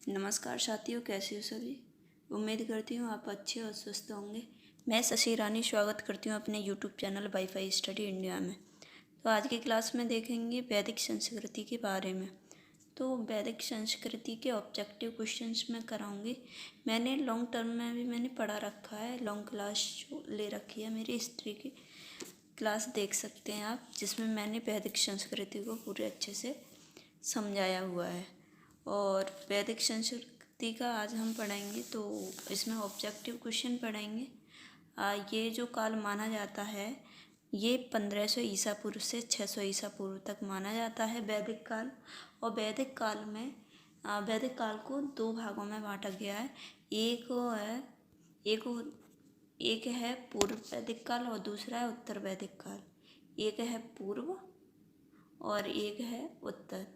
नमस्कार साथियों, कैसे हो सभी। उम्मीद करती हूँ आप अच्छे और स्वस्थ होंगे। मैं शशि रानी स्वागत करती हूँ अपने YouTube channel wifi study India में। तो आज की क्लास में देखेंगे वैदिक संस्कृति के बारे में। तो वैदिक संस्कृति के ऑब्जेक्टिव क्वेश्चंस में कराऊंगी। मैंने लॉन्ग टर्म में भी मैंने पढ़ा रखा है, लॉन्ग क्लास जो ले रखी है मेरी हिस्ट्री की क्लास देख सकते हैं आप, जिसमें मैंने वैदिक संस्कृति को पूरे अच्छे से समझाया हुआ है। और वैदिक संस्कृति का आज हम पढ़ेंगे, तो इसमें ऑब्जेक्टिव क्वेश्चन पढ़ेंगे। ये जो काल माना जाता है ये 1500 ईसा पूर्व से 600 ईसा पूर्व तक माना जाता है वैदिक काल। और वैदिक काल में वैदिक काल को दो भागों में बांटा गया है। एक है पूर्व वैदिक काल और दूसरा है उत्तर वैदिक काल। एक है पूर्व और एक है उत्तर,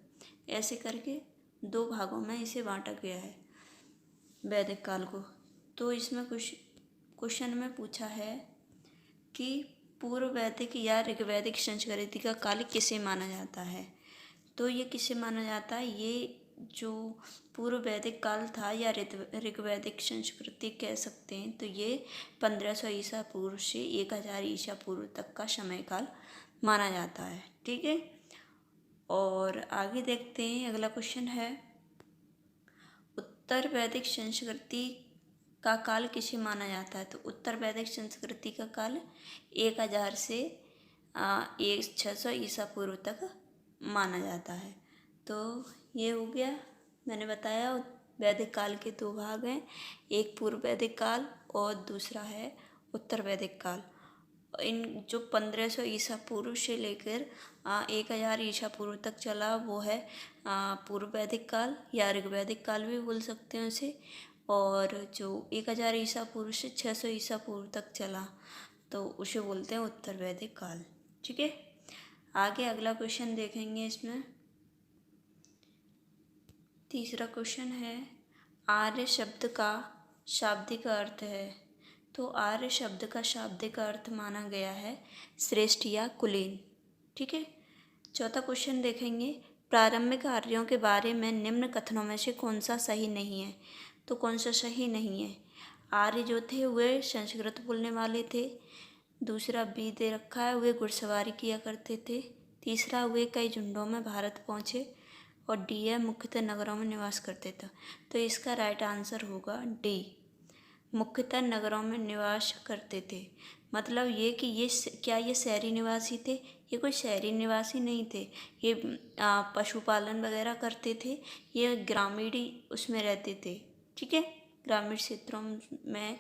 ऐसे करके दो भागों में इसे बांटा गया है वैदिक काल को। तो इसमें कुछ क्वेश्चन में पूछा है कि पूर्व वैदिक या ऋग्वैदिक संस्कृति का काल किसे माना जाता है। तो ये किसे माना जाता है, ये जो पूर्व वैदिक काल था या ऋग्वैदिक संस्कृति कह सकते हैं, तो ये 1500 ईसा पूर्व से 1000 ईसा पूर्व तक का समय काल माना जाता है। ठीक है, और आगे देखते हैं। अगला क्वेश्चन है, उत्तर वैदिक संस्कृति का काल किसे माना जाता है। तो उत्तर वैदिक संस्कृति का काल 1000 से 600 ईसा पूर्व तक माना जाता है। तो ये हो गया, मैंने बताया वैदिक काल के दो भाग हैं, एक पूर्व वैदिक काल और दूसरा है उत्तर वैदिक काल। इन जो 1500 ईसा पूर्व से लेकर 1000 ईसा पूर्व तक चला वो है पूर्व वैदिक काल या ऋग्वैदिक काल भी बोल सकते हैं उसे। और जो 1000 ईसा पूर्व से 600 ईसा पूर्व तक चला तो उसे बोलते हैं उत्तर वैदिक काल। ठीक है, आगे अगला क्वेश्चन देखेंगे। इसमें तीसरा क्वेश्चन है, आर्य शब्द का शाब्दिक अर्थ है। तो आर्य शब्द का शाब्दिक अर्थ माना गया है श्रेष्ठ या कुलीन। ठीक है, चौथा क्वेश्चन देखेंगे, प्रारंभिक आर्यों के बारे में निम्न कथनों में से कौन सा सही नहीं है। तो कौन सा सही नहीं है, आर्य जो थे वे संस्कृत बोलने वाले थे। दूसरा बी दे रखा है, वे घुड़सवारी किया करते थे। तीसरा, वे कई झुंडों में भारत पहुँचे। और डी है, मुख्यतः नगरों में निवास करते थे। तो इसका राइट आंसर होगा डी, मुख्यतः नगरों में निवास करते थे। मतलब ये कि क्या ये शहरी निवासी थे, ये कोई शहरी निवासी नहीं थे। ये पशुपालन वगैरह करते थे, ये ग्रामीण उसमें रहते थे। ठीक है, ग्रामीण क्षेत्रों में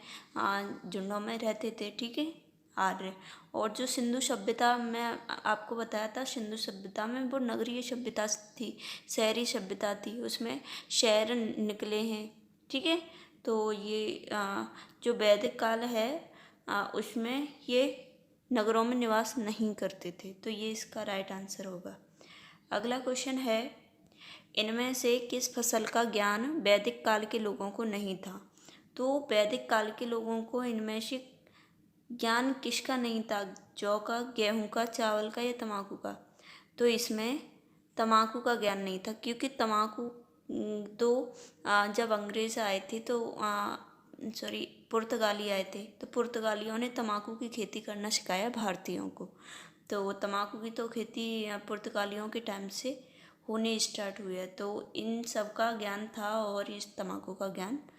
झुंडों में रहते थे। ठीक है, आर्य। और जो सिंधु सभ्यता में आपको बताया था, सिंधु सभ्यता में वो नगरीय सभ्यता थी, शहरी सभ्यता थी, उसमें शहर निकले हैं। ठीक है, तो ये जो वैदिक काल है उसमें ये नगरों में निवास नहीं करते थे। तो ये इसका राइट आंसर होगा। अगला क्वेश्चन है, इनमें से किस फसल का ज्ञान वैदिक काल के लोगों को नहीं था। तो वैदिक काल के लोगों को इनमें से ज्ञान किसका नहीं था, जौ का, गेहूं का, चावल का या तम्बाकू का। तो इसमें तम्बाकू का ज्ञान नहीं था, क्योंकि तम्बाकू तो जब अंग्रेज आए थे तो पुर्तगाली आए थे, तो पुर्तगालियों ने तम्बाकू की खेती करना सिखाया भारतीयों को। तो तम्बाकू की तो खेती पुर्तगालियों के टाइम से होने स्टार्ट हुई है। तो इन सब का ज्ञान था और इस तम्बाकू का ज्ञान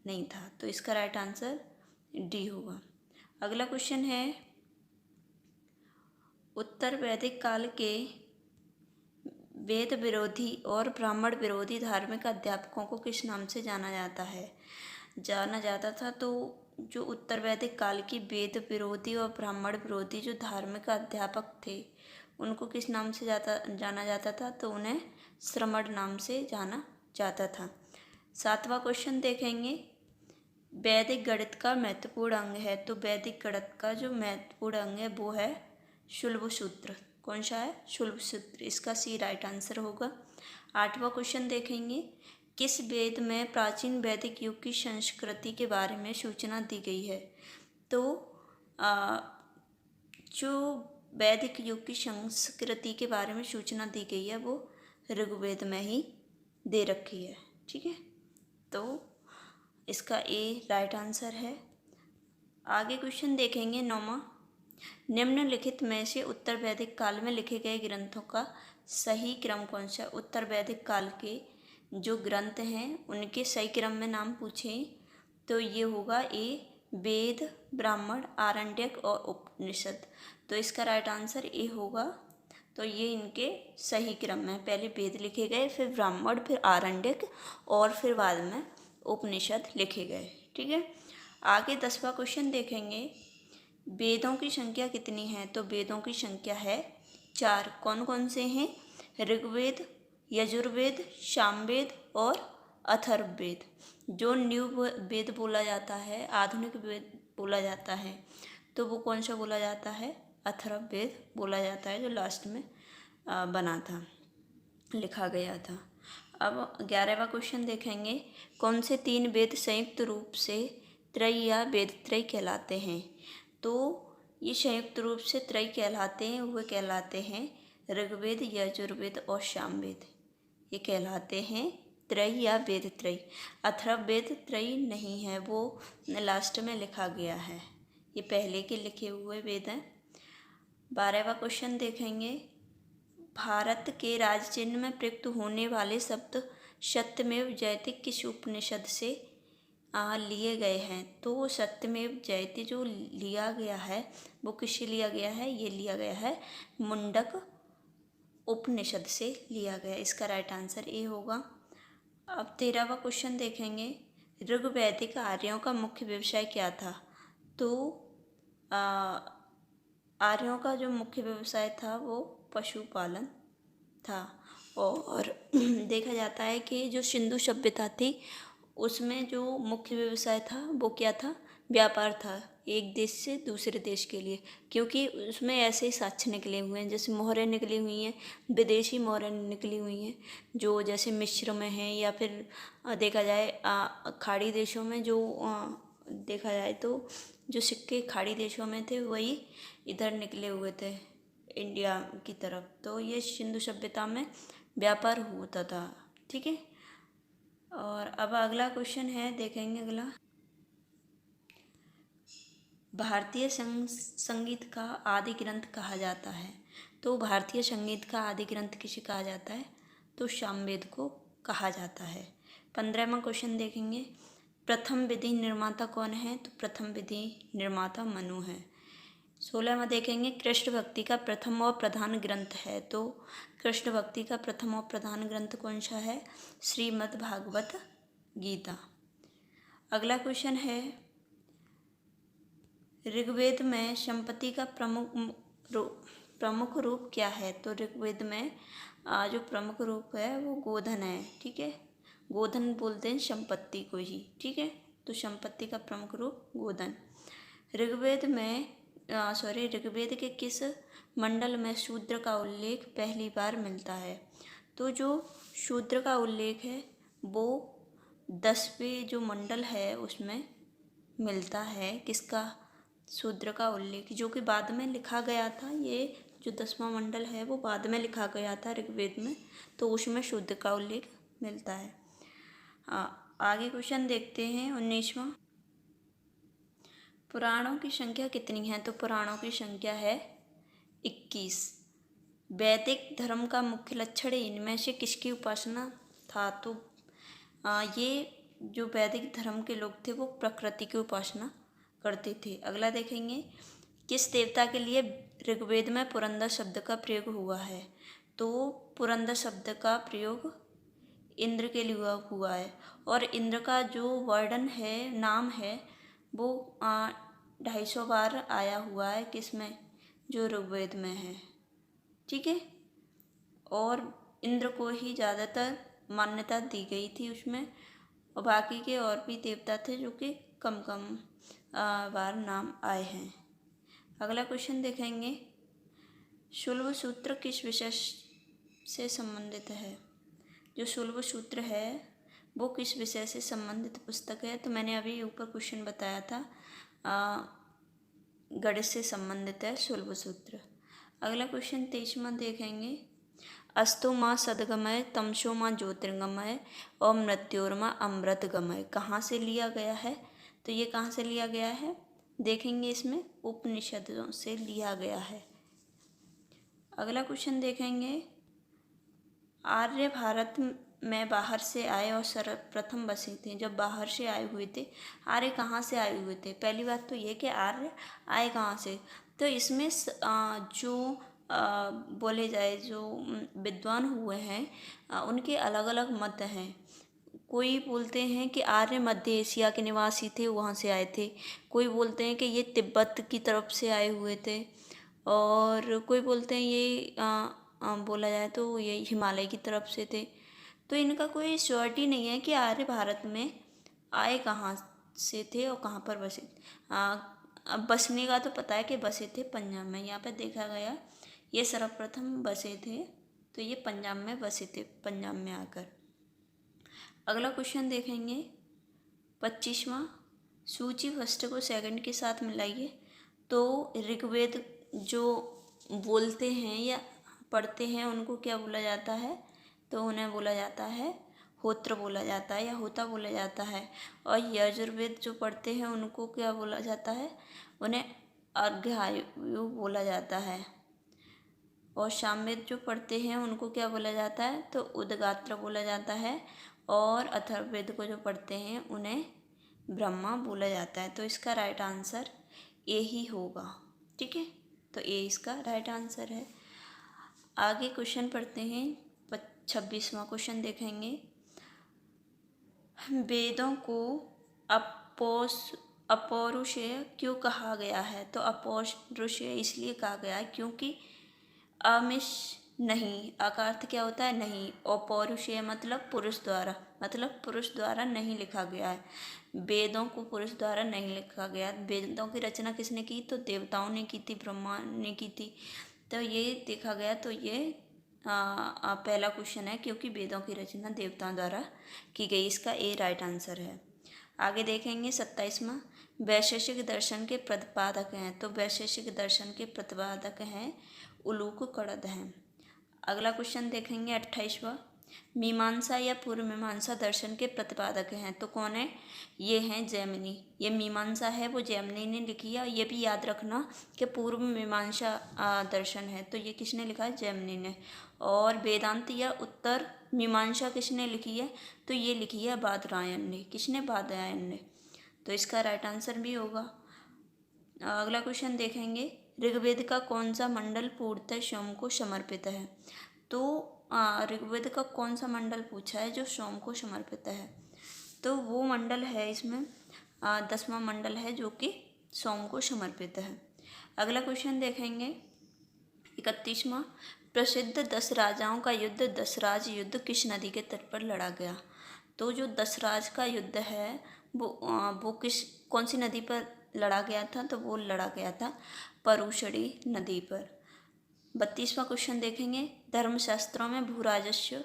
नहीं था। तो इसका राइट आंसर डी होगा। अगला क्वेश्चन है, उत्तर वैदिक काल के वेद विरोधी और ब्राह्मण विरोधी धार्मिक अध्यापकों को किस नाम से जाना जाता था। तो जो उत्तर वैदिक काल की वेद विरोधी और ब्राह्मण विरोधी जो धार्मिक अध्यापक थे उनको किस नाम से जाना जाता था। तो उन्हें श्रमण नाम से जाना जाता था। सातवां क्वेश्चन देखेंगे, वैदिक गणित का महत्वपूर्ण अंग है। तो वैदिक गणित का जो महत्वपूर्ण अंग है वो है शुल्ब सूत्र। कौन सा है, शुल्ब सूत्र, इसका सी राइट आंसर होगा। आठवां क्वेश्चन देखेंगे, किस वेद में प्राचीन वैदिक युग की संस्कृति के बारे में सूचना दी गई है। तो जो वैदिक युग की संस्कृति के बारे में सूचना दी गई है वो ऋग्वेद में ही दे रखी है। ठीक है, तो इसका ए राइट आंसर है। आगे क्वेश्चन देखेंगे 9वां। निम्नलिखित में से उत्तर वैदिक काल में लिखे गए ग्रंथों का सही क्रम कौन सा? उत्तर वैदिक काल के जो ग्रंथ हैं उनके सही क्रम में नाम पूछें तो ये होगा ए वेद, ब्राह्मण, आरण्यक और उपनिषद। तो इसका राइट आंसर ए होगा। तो ये इनके सही क्रम में पहले वेद लिखे गए, फिर ब्राह्मण, फिर आरण्यक और फिर बाद में उपनिषद लिखे गए। ठीक है। आगे 10वां क्वेश्चन देखेंगे। वेदों की संख्या कितनी है? तो वेदों की संख्या है 4। कौन कौन से हैं? ऋग्वेद, यजुर्वेद, सामवेद और अथर्ववेद। जो न्यू वेद बोला जाता है, आधुनिक वेद बोला जाता है, तो वो कौन सा बोला जाता है? अथर्ववेद बोला जाता है, जो लास्ट में बना था, लिखा गया था। अब 11वां क्वेश्चन देखेंगे। कौन से 3 वेद संयुक्त रूप से त्रयी या वेदत्रयी कहलाते हैं? तो ये संयुक्त रूप से त्रयी कहलाते हैं, वे कहलाते हैं ऋग्वेद, यजुर्वेद और सामवेद। ये कहलाते हैं त्रयी या वेदत्रयी। अथर्ववेद त्रयी नहीं है, वो लास्ट में लिखा गया है। ये पहले के लिखे हुए वेद हैं। 12वां क्वेश्चन देखेंगे। भारत के राज चिन्ह में प्रयुक्त होने वाले शब्द सत्यमेव जयते किस उपनिषद से लिए गए हैं? तो सत्यमेव जयते जो लिया गया है वो किससे लिया गया है? ये लिया गया है मुंडक उपनिषद से लिया गया। इसका राइट आंसर ए होगा। अब 13वां क्वेश्चन देखेंगे। ऋग्वैदिक आर्यों का मुख्य व्यवसाय क्या था? तो आर्यों का जो मुख्य व्यवसाय था वो पशुपालन था। और देखा जाता है कि जो सिंधु सभ्यता थी उसमें जो मुख्य व्यवसाय था वो क्या था? व्यापार था, एक देश से दूसरे देश के लिए। क्योंकि उसमें ऐसे साक्ष्य निकले हुए हैं, जैसे मोहरें निकली हुई हैं, विदेशी मोहरें निकली हुई हैं, जो जैसे मिस्र में हैं, या फिर देखा जाए खाड़ी देशों में जो देखा जाए तो जो सिक्के खाड़ी देशों में थे वही इधर निकले हुए थे इंडिया की तरफ। तो ये सिंधु सभ्यता में व्यापार होता था। ठीक है। और अब अगला क्वेश्चन है, देखेंगे अगला। भारतीय संगीत का आदि ग्रंथ कहा जाता है? तो भारतीय संगीत का आदि ग्रंथ किसे कहा जाता है? तो सामवेद को कहा जाता है। 15वां क्वेश्चन देखेंगे। प्रथम विधि निर्माता कौन है? तो प्रथम विधि निर्माता मनु है। 16वां देखेंगे। कृष्ण भक्ति का प्रथम और प्रधान ग्रंथ है? तो कृष्ण भक्ति का प्रथम और प्रधान ग्रंथ कौन सा है? श्रीमद् भागवत गीता। अगला क्वेश्चन है। ऋग्वेद में संपत्ति का प्रमुख रूप क्या है? तो ऋग्वेद में जो प्रमुख रूप है वो गोधन है। ठीक है। गोधन बोलते हैं संपत्ति को ही। ठीक है। तो संपत्ति का प्रमुख रूप गोधन। ऋग्वेद के किस मंडल में शूद्र का उल्लेख पहली बार मिलता है? तो जो शूद्र का उल्लेख है वो 10वें जो मंडल है उसमें मिलता है। किसका? शूद्र का उल्लेख, जो कि बाद में लिखा गया था। ये जो 10वां मंडल है वो बाद में लिखा गया था ऋग्वेद में, तो उसमें शूद्र का उल्लेख मिलता है। आगे क्वेश्चन देखते हैं 19वां। पुराणों की संख्या कितनी है? तो पुराणों की संख्या है 21। वैदिक धर्म का मुख्य लक्षण इनमें से किसकी उपासना था? तो ये जो वैदिक धर्म के लोग थे वो प्रकृति की उपासना करते थे। अगला देखेंगे। किस देवता के लिए ऋग्वेद में पुरंदर शब्द का प्रयोग हुआ है? तो पुरंदर शब्द का प्रयोग इंद्र के लिए हुआ है। और इंद्र का जो वर्णन है, नाम है, वो 250 बार आया हुआ है। किसमें? जो ऋग्वेद में है। ठीक है। और इंद्र को ही ज़्यादातर मान्यता दी गई थी उसमें, और बाकी के और भी देवता थे जो कि कम कम बार नाम आए हैं। अगला क्वेश्चन देखेंगे। शुल्ब सूत्र किस विषय से संबंधित है? जो शुल्ब सूत्र है वो किस विषय से संबंधित पुस्तक है? तो मैंने अभी ऊपर क्वेश्चन बताया था, गणित से संबंधित है शुल्ब सूत्र। अगला क्वेश्चन 23वां देखेंगे। अस्तु माँ सद्गमय, तमसो माँ ज्योतिर्गमय और मृत्योर्मा अमृतगमय कहाँ से लिया गया है? तो ये कहाँ से लिया गया है? देखेंगे इसमें उपनिषदों से लिया गया है। अगला क्वेश्चन देखेंगे, आर्य भारत में बाहर से आए और सर्वप्रथम बसे थे। जब बाहर से आए हुए थे, आर्य कहाँ से आए हुए थे? पहली बात तो ये कि आर्य आए कहाँ से, तो इसमें जो बोले जाए जो विद्वान हुए हैं उनके अलग अलग मत हैं। कोई बोलते हैं कि आर्य मध्य एशिया के निवासी थे, वहाँ से आए थे। कोई बोलते हैं कि ये तिब्बत की तरफ से आए हुए थे, और कोई बोलते हैं ये बोला जाए तो ये हिमालय की तरफ से थे। तो इनका कोई श्योरिटी नहीं है कि आर्य भारत में आए कहाँ से थे और कहाँ पर बसे। अब बसने का तो पता है कि बसे थे पंजाब में, यहाँ पे देखा गया ये सर्वप्रथम बसे थे, तो ये पंजाब में बसे थे, पंजाब में आकर। अगला क्वेश्चन देखेंगे 25वां, सूची फर्स्ट को सेकंड के साथ मिलाइए। तो ऋग्वेद जो बोलते हैं या पढ़ते हैं उनको क्या बोला जाता है? तो उन्हें बोला जाता है होत्र बोला जाता है या होता बोला जाता है। और यजुर्वेद जो पढ़ते हैं उनको क्या बोला जाता है? उन्हें अर्घ्यायु बोला जाता है। और सामवेद जो पढ़ते हैं उनको क्या बोला जाता है? तो उदगात्र बोला जाता है। और अथर्ववेद को जो पढ़ते हैं उन्हें ब्रह्मा बोला जाता है। तो इसका राइट आंसर ए ही होगा। ठीक है, तो ए इसका राइट आंसर है। आगे क्वेश्चन पढ़ते हैं, 26वां क्वेश्चन देखेंगे, वेदों को अपौरुषेय क्यों कहा गया है? तो अपौरुषेय इसलिए कहा गया है क्योंकि अमिश नहीं, का अर्थ क्या होता है? नहीं, और पौरुषेय मतलब पुरुष द्वारा, मतलब पुरुष द्वारा नहीं लिखा गया है। वेदों को पुरुष द्वारा नहीं लिखा गया। वेदों की रचना किसने की? तो देवताओं ने की थी, ब्रह्मा ने की थी। तो ये देखा गया, तो ये पहला क्वेश्चन है क्योंकि वेदों की रचना देवताओं द्वारा की गई। इसका ए राइट आंसर है। आगे देखेंगे 27वां, वैशेषिक दर्शन के प्रतिपादक हैं। तो वैशेषिक दर्शन के प्रतिपादक हैं उलूक कणद हैं। अगला क्वेश्चन देखेंगे 28वां, मीमांसा या पूर्व मीमांसा दर्शन के प्रतिपादक हैं। तो कौन है? ये हैं जैमिनी। ये मीमांसा है वो जैमिनी ने लिखी है। ये भी याद रखना कि पूर्व मीमांसा दर्शन है, तो ये किसने लिखा है? जैमिनी ने। और वेदांत या उत्तर मीमांसा किसने लिखी है? तो ये लिखी है बादरायण ने। किसने? बादरायण ने। तो इसका राइट आंसर भी होगा। अगला क्वेश्चन देखेंगे, ऋग्वेद का कौन सा मंडल पूर्णतः सोम को समर्पित है? तो ऋग्वेद का कौन सा मंडल पूछा है जो सोम को समर्पित है? तो वो मंडल है इसमें 10वां मंडल है जो कि सोम को समर्पित है। अगला क्वेश्चन देखेंगे 31वां, प्रसिद्ध 10 राजाओं का युद्ध दसराज युद्ध किस नदी के तट पर लड़ा गया? तो जो दसराज का युद्ध है वो कौन सी नदी पर लड़ा गया था? तो वो लड़ा गया था परुशड़ी नदी पर। 32वां क्वेश्चन देखेंगे, धर्मशास्त्रों में भूराजस्व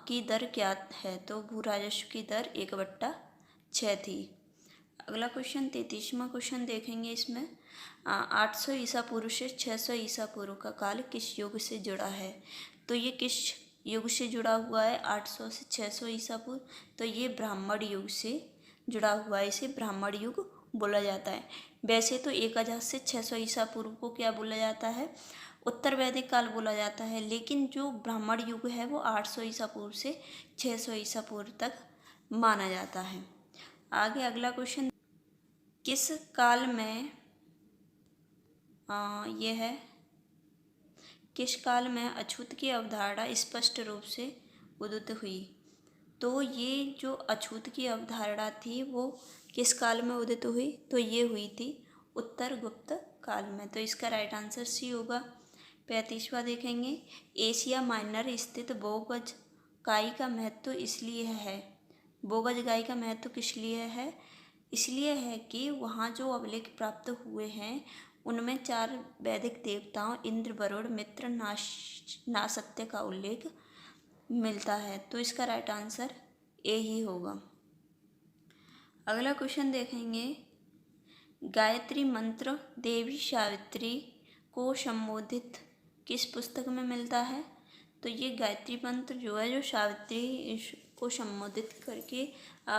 की दर क्या है? तो भूराजस्व की दर 1/6 थी। अगला क्वेश्चन 33वां क्वेश्चन देखेंगे, इसमें 800 ईसा पूर्व से 600 ईसा पूर्व का काल किस युग से जुड़ा है? तो ये किस युग से जुड़ा हुआ है? 800 से 600 ईसा पूर्व। तो ये ब्राह्मण युग से जुड़ा हुआ है, इसे ब्राह्मण युग बोला जाता है। वैसे तो 1000 से 600 ईसा पूर्व को क्या बोला जाता है? उत्तर वैदिक काल बोला जाता है। लेकिन जो ब्राह्मण युग है वो 800 ईसा पूर्व से 600 ईसा पूर्व तक माना जाता है। आगे अगला क्वेश्चन, किस काल में ये है, किस काल में अछूत की अवधारणा स्पष्ट रूप से उदित हुई? तो ये जो अछूत की अवधारणा थी वो किस काल में उदित हुई? तो ये हुई थी उत्तर गुप्त काल में। तो इसका राइट आंसर सी होगा। 35वां देखेंगे, एशिया माइनर स्थित बोगज गाय का महत्व इसलिए है। बोगज गाय का महत्व किस लिए है? इसलिए है कि वहाँ जो अभिलेख प्राप्त हुए हैं उनमें 4 वैदिक देवताओं इंद्र, वरुण, मित्र, नासत्य का उल्लेख मिलता है। तो इसका राइट आंसर ए ही होगा। अगला क्वेश्चन देखेंगे, गायत्री मंत्र देवी सावित्री को संबोधित किस पुस्तक में मिलता है? तो ये गायत्री मंत्र जो है, जो सावित्री को संबोधित करके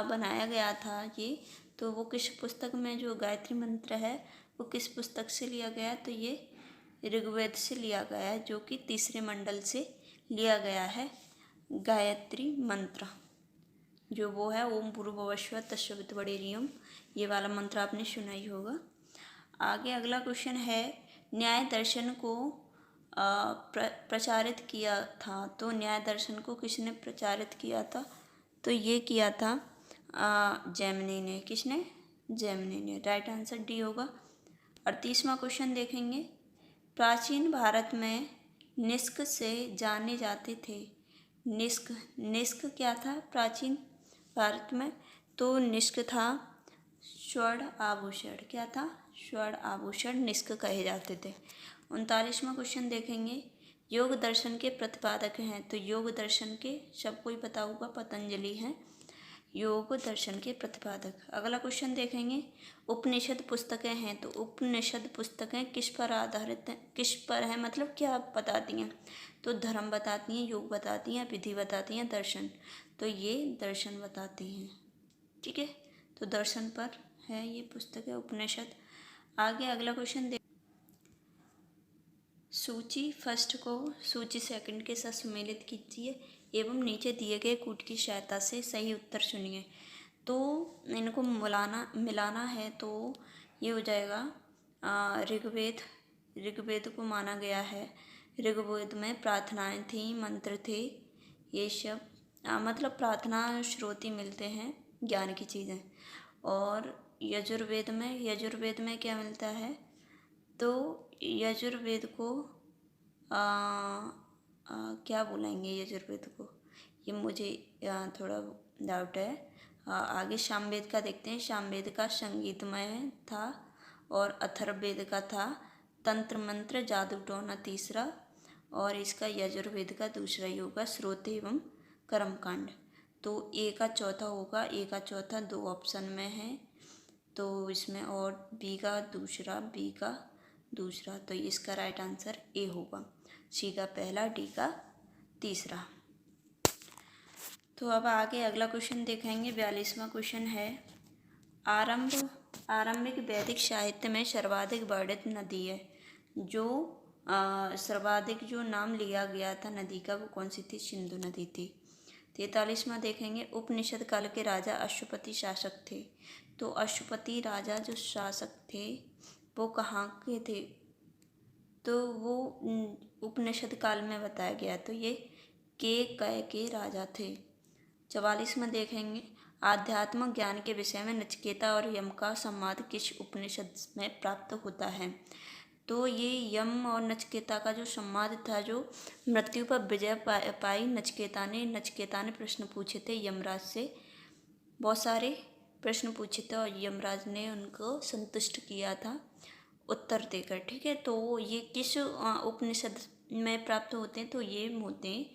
बनाया गया था ये, तो वो किस पुस्तक में जो गायत्री मंत्र है वो किस पुस्तक से लिया गया? तो ये ऋग्वेद से लिया गया है, जो कि तीसरे मंडल से लिया गया है गायत्री मंत्र, जो वो है ओम भूर्भुवस्सुः तत्सवितुर्वरेण्यम। ये वाला मंत्र आपने सुना ही होगा। आगे अगला क्वेश्चन है, न्याय दर्शन को प्रचारित किया था। तो न्याय दर्शन को किसने प्रचारित किया था? तो ये किया था जैमिनी ने। किसने? जैमिनी ने। राइट आंसर डी होगा। 38वां क्वेश्चन देखेंगे, प्राचीन भारत में निष्क से जाने जाते थे। निष्क क्या था प्राचीन भारत में? तो निष्क था स्वर्ण आभूषण। क्या था? स्वर्ण आभूषण निष्क कहे जाते थे। 39वां क्वेश्चन देखेंगे, योग दर्शन के प्रतिपादक हैं। तो योग दर्शन के सबको ही पता होगा, पतंजलि हैं योग दर्शन के प्रतिपादक। अगला क्वेश्चन देखेंगे, उपनिषद पुस्तकें हैं। तो उपनिषद पुस्तकें किस पर आधारित हैं? किस पर हैं मतलब क्या बताती हैं? तो धर्म बताती हैं, योग बताती हैं, विधि बताती हैं, दर्शन। तो ये दर्शन बताती हैं। ठीक है, तो दर्शन पर है ये पुस्तकें उपनिषद। आगे अगला क्वेश्चन देख, सूची फर्स्ट को सूची सेकंड के साथ सुमेलित कीजिए एवं नीचे दिए गए कूट की सहायता से सही उत्तर चुनिए। तो इनको मिलाना है तो ये हो जाएगा ऋग्वेद को माना गया है। ऋग्वेद में प्रार्थनाएं थी, मंत्र थे, ये सब मतलब प्रार्थना श्रोति मिलते हैं, ज्ञान की चीज़ें। और यजुर्वेद में क्या मिलता है? तो यजुर्वेद को क्या बोलेंगे यजुर्वेद को, ये मुझे थोड़ा डाउट है। आगे सामवेद का देखते हैं। सामवेद का संगीतमय था और अथर्ववेद का था तंत्र मंत्र जादू टोना तीसरा, और इसका यजुर्वेद का दूसरा ही होगा श्रोत एवं कर्मकांड। तो ए का चौथा होगा, ए का चौथा 2 ऑप्शन में है, तो इसमें और बी का दूसरा, तो इसका राइट आंसर ए होगा। सी का पहला, डी का तीसरा। तो अब आगे अगला क्वेश्चन देखेंगे। 42वां क्वेश्चन है, आरंभिक वैदिक साहित्य में सर्वाधिक वर्णित नदी है। जो सर्वाधिक जो नाम लिया गया था नदी का, वो कौन सी थी? सिंधु नदी थी। 43वां देखेंगे, उपनिषद काल के राजा अश्वपति शासक थे। तो अश्वपति राजा जो शासक थे वो कहाँ के थे? तो वो उपनिषद काल में बताया गया, तो ये कय के राजा थे। 44वां देखेंगे, आध्यात्मिक ज्ञान के विषय में नचिकेता और यम का संवाद किस उपनिषद में प्राप्त होता है? तो ये यम और नचिकेता का जो संवाद था, जो मृत्यु पर विजय पाई नचिकेता ने प्रश्न पूछे थे यमराज से, बहुत सारे प्रश्न पूछे थे और यमराज ने उनको संतुष्ट किया था उत्तर देकर। ठीक है, तो ये किस उपनिषद में प्राप्त होते हैं? तो ये होते हैं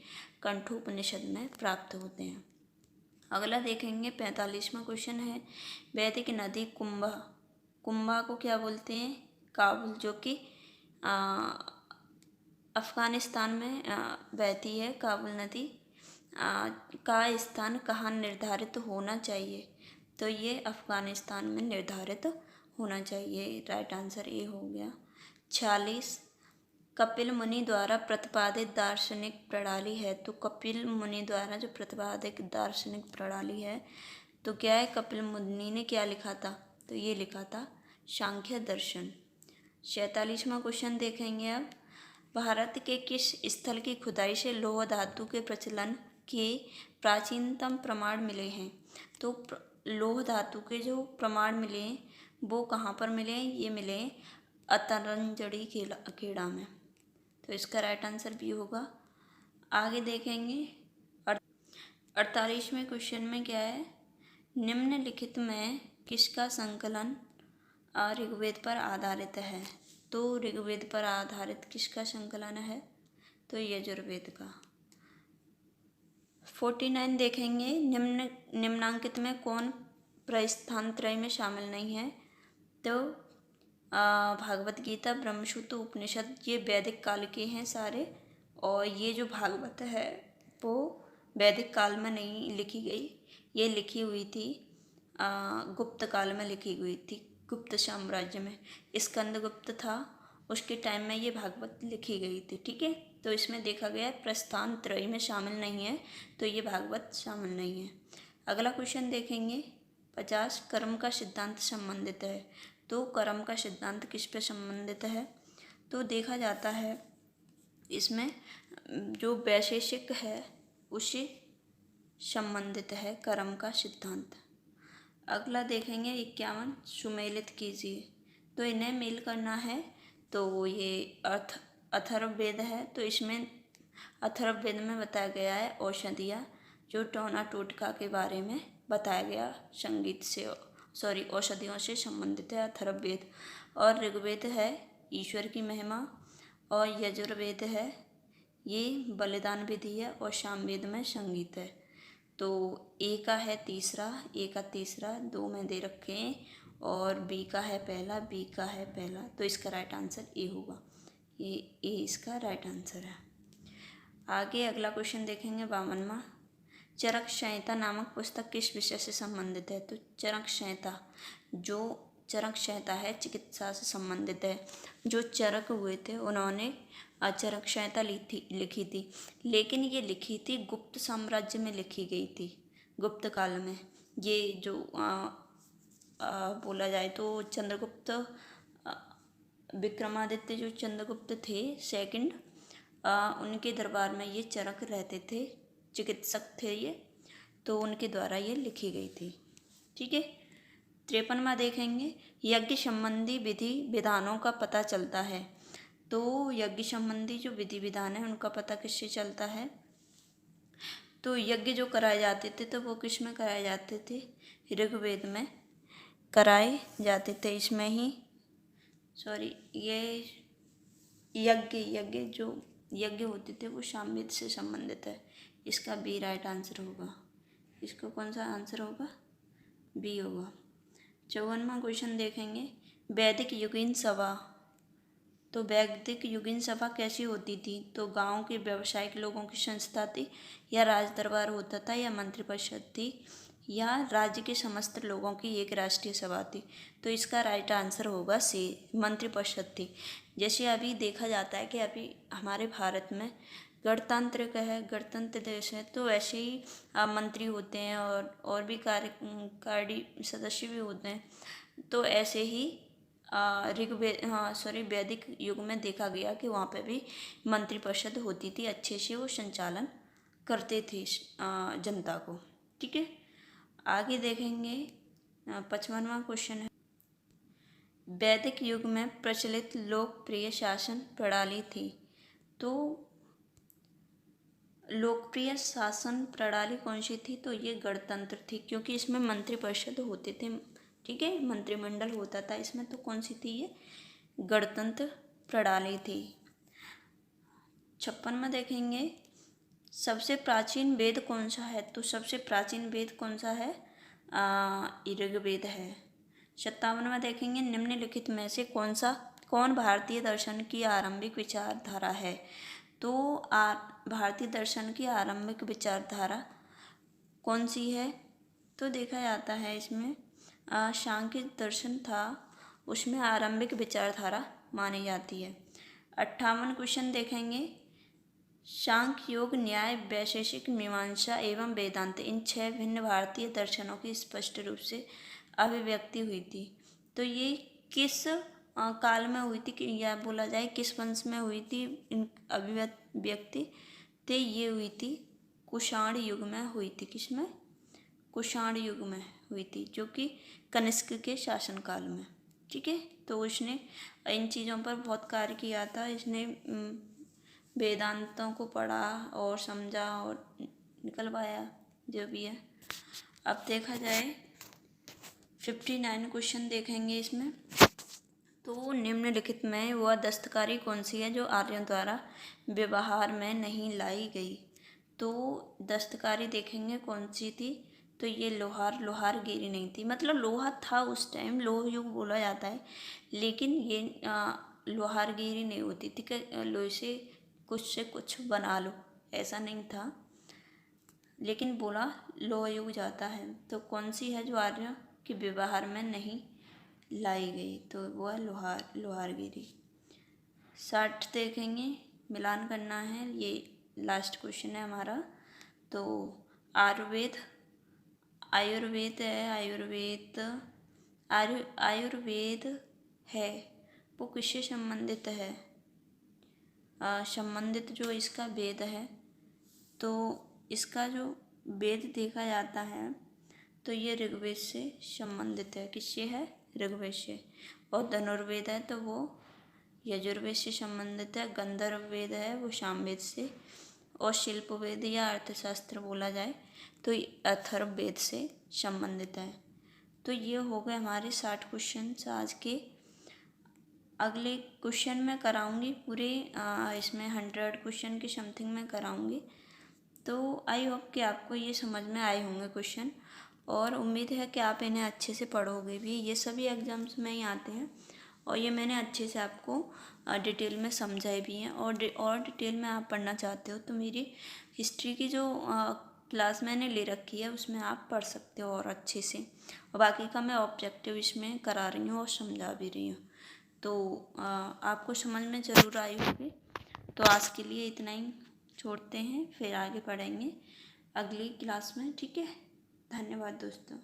कंठोपनिषद में प्राप्त होते हैं। अगला देखेंगे 45वां क्वेश्चन है, वैदिक नदी कुंभा को क्या बोलते हैं? काबुल, जो कि अफ़गानिस्तान में बहती है। काबुल नदी का स्थान कहाँ निर्धारित होना चाहिए? तो ये अफ़गानिस्तान में निर्धारित होना चाहिए। राइट आंसर ए हो गया। 46, कपिल मुनि द्वारा प्रतिपादित दार्शनिक प्रणाली है। तो कपिल मुनि द्वारा जो प्रतिपादित दार्शनिक प्रणाली है, तो क्या है? कपिल मुनि ने क्या लिखा था? तो ये लिखा था सांख्य दर्शन। 47वां क्वेश्चन देखेंगे अब, भारत के किस स्थल की खुदाई से लौह धातु के प्रचलन के प्राचीनतम प्रमाण मिले हैं? तो लौह धातु के जो प्रमाण मिले हैं वो कहाँ पर मिले हैं? ये मिले हैं अतरंजड़ी खेड़ा में। तो इसका राइट आंसर भी होगा। आगे देखेंगे 48वें क्वेश्चन में क्या है, निम्नलिखित में किसका संकलन ऋग्वेद पर आधारित है? तो ऋग्वेद पर आधारित किसका संकलन है? तो यजुर्वेद का। 49 देखेंगे, निम्नांकित में कौन प्रस्थानत्रय में शामिल नहीं है? तो भागवत गीता, ब्रह्मसूत्र, उपनिषद, ये वैदिक काल के हैं सारे, और ये जो भागवत है वो वैदिक काल में नहीं लिखी गई, ये लिखी हुई थी गुप्त काल में लिखी हुई थी, गुप्त साम्राज्य में। स्कंदगुप्त था, उसके टाइम में ये भागवत लिखी गई थी। ठीक है, तो इसमें देखा गया है प्रस्थान त्रयी में शामिल नहीं है, तो ये भागवत शामिल नहीं है। अगला क्वेश्चन देखेंगे 50, कर्म का सिद्धांत संबंधित है। तो कर्म का सिद्धांत किस पे संबंधित है? तो देखा जाता है इसमें जो वैशेषिक है उसी संबंधित है कर्म का सिद्धांत। अगला देखेंगे 51, सुमेलित कीजिए। तो इन्हें मेल करना है, तो ये अथर्ववेद है। तो इसमें अथर्ववेद में बताया गया है औषधियाँ, जो टोना टोटका के बारे में बताया गया, संगीत से औषधियों से संबंधित है अथर्ववेद। और ऋग्वेद है ईश्वर की महिमा, और यजुर्वेद है ये बलिदान विधि है, और सामवेद में संगीत है। तो ए का है तीसरा, ए का तीसरा, दो में दे रखे हैं, और बी का है पहला, बी का है पहला, तो इसका राइट आंसर ए होगा। ये ए इसका राइट आंसर है। आगे अगला क्वेश्चन देखेंगे 52वां, चरक संहिता नामक पुस्तक किस विषय से संबंधित है? तो चरक संहिता, जो चरक संहिता है चिकित्सा से संबंधित है। जो चरक हुए थे उन्होंने चरक संहिता लिखी थी, लेकिन ये लिखी थी गुप्त साम्राज्य में लिखी गई थी, गुप्त काल में। ये जो बोला जाए तो चंद्रगुप्त विक्रमादित्य जो चंद्रगुप्त थे सेकंड, उनके दरबार में ये चरक रहते थे, चिकित्सक थे ये, तो उनके द्वारा ये लिखी गई थी। ठीक है, 53वां देखेंगे, यज्ञ संबंधी विधि विधानों का पता चलता है। तो यज्ञ संबंधी जो विधि विधान है उनका पता किससे चलता है? तो यज्ञ जो कराए जाते थे तो वो किस में कराए जाते थे? ऋग्वेद में कराए जाते थे। इसमें ही ये यज्ञ जो यज्ञ होते थे वो सामवेद से संबंधित है। इसका बी राइट आंसर होगा। इसका कौन सा आंसर होगा? बी होगा। 54वां क्वेश्चन देखेंगे, वैदिक युगीन सभा। तो वैदिक युगीन सभा कैसी होती थी? तो गांव के व्यावसायिक लोगों की संस्था थी, या राज दरबार होता था, या मंत्रिपरिषद थी, या राज्य के समस्त लोगों की एक राष्ट्रीय सभा थी? तो इसका राइट आंसर होगा सी, मंत्रिपरिषद थी। जैसे अभी देखा जाता है कि अभी हमारे भारत में गणतंत्र देश है, तो वैसे ही मंत्री होते हैं और भी कार्य सदस्य भी होते हैं। तो ऐसे ही वैदिक युग में देखा गया कि वहाँ पे भी मंत्रिपरिषद होती थी, अच्छे से वो संचालन करते थे जनता को। ठीक है, आगे देखेंगे 55वां क्वेश्चन है, वैदिक युग में प्रचलित लोकप्रिय शासन प्रणाली थी। तो लोकप्रिय शासन प्रणाली कौन सी थी? तो ये गणतंत्र थी, क्योंकि इसमें मंत्रिपरिषद होते थे। ठीक है, मंत्रिमंडल होता था इसमें। तो कौन सी थी ये? गणतंत्र प्रणाली थी। 56 में देखेंगे, सबसे प्राचीन वेद कौन सा है? तो सबसे प्राचीन वेद कौन सा है? ऋग्वेद है। 57 में देखेंगे, निम्नलिखित में से कौन भारतीय दर्शन की आरंभिक विचारधारा है? तो भारतीय दर्शन की आरंभिक विचारधारा कौन सी है? तो देखा जाता है इसमें सांख्य दर्शन था, उसमें आरंभिक विचारधारा मानी जाती है। 58 क्वेश्चन देखेंगे, सांख्य, योग, न्याय, वैशेषिक, मीमांसा एवं वेदांत, इन 6 भिन्न भारतीय दर्शनों की स्पष्ट रूप से अभिव्यक्ति हुई थी। तो ये किस काल में हुई थी, कि या बोला जाए किस वंश में हुई थी इन अभिव्यक्ति? तो ये हुई थी कुषाण युग में हुई थी। किसमें? कुषाण युग में हुई थी, जो कि कनिष्क के शासनकाल में। ठीक है, तो उसने इन चीज़ों पर बहुत कार्य किया था। इसने वेदांतों को पढ़ा और समझा और निकलवाया, जो भी है। अब देखा जाए 59 क्वेश्चन देखेंगे इसमें। तो निम्नलिखित में वह दस्तकारी कौन सी है जो आर्यों द्वारा व्यवहार में नहीं लाई गई? तो दस्तकारी देखेंगे कौन सी थी? तो ये लोहारगिरी नहीं थी। मतलब लोहा था उस टाइम, लोह युग बोला जाता है, लेकिन ये लोहारगिरी नहीं होती थी कि लोहे से कुछ से कुछ बना लो, ऐसा नहीं था, लेकिन बोला लोह युग जाता है। तो कौन सी है जो आर्यों के व्यवहार में नहीं लाई गई, तो वो है लोहारगिरी। 60 देखेंगे, मिलान करना है, ये लास्ट क्वेश्चन है हमारा। तो आयुर्वेद है वो किससे संबंधित है? संबंधित जो इसका वेद है, तो इसका जो वेद देखा जाता है तो ये ऋग्वेद से संबंधित है। किससे है? ऋग्वेद से। और धनुर्वेद है तो वो यजुर्वेद से संबंधित है। गंधर्व वेद है वो सामवेद से। और शिल्प वेद या अर्थशास्त्र बोला जाए तो अथर्व वेद से संबंधित है। तो ये हो गए हमारे 60 क्वेश्चन आज के। अगले क्वेश्चन मैं कराऊंगी पूरे इसमें 100 क्वेश्चन के समथिंग मैं कराऊंगी। तो आई होप कि आपको ये समझ में आए होंगे क्वेश्चन, और उम्मीद है कि आप इन्हें अच्छे से पढ़ोगे भी। ये सभी एग्जाम्स में ही आते हैं और ये मैंने अच्छे से आपको डिटेल में समझाए भी हैं। और डिटेल में आप पढ़ना चाहते हो तो मेरी हिस्ट्री की जो क्लास मैंने ले रखी है उसमें आप पढ़ सकते हो और अच्छे से। और बाकी का मैं ऑब्जेक्टिव इसमें करा रही हूँ और समझा भी रही हूँ, तो आपको समझ में ज़रूर आई होगी। तो आज के लिए इतना ही छोड़ते हैं, फिर आगे पढ़ेंगे अगली क्लास में। ठीक है, धन्यवाद दोस्तों।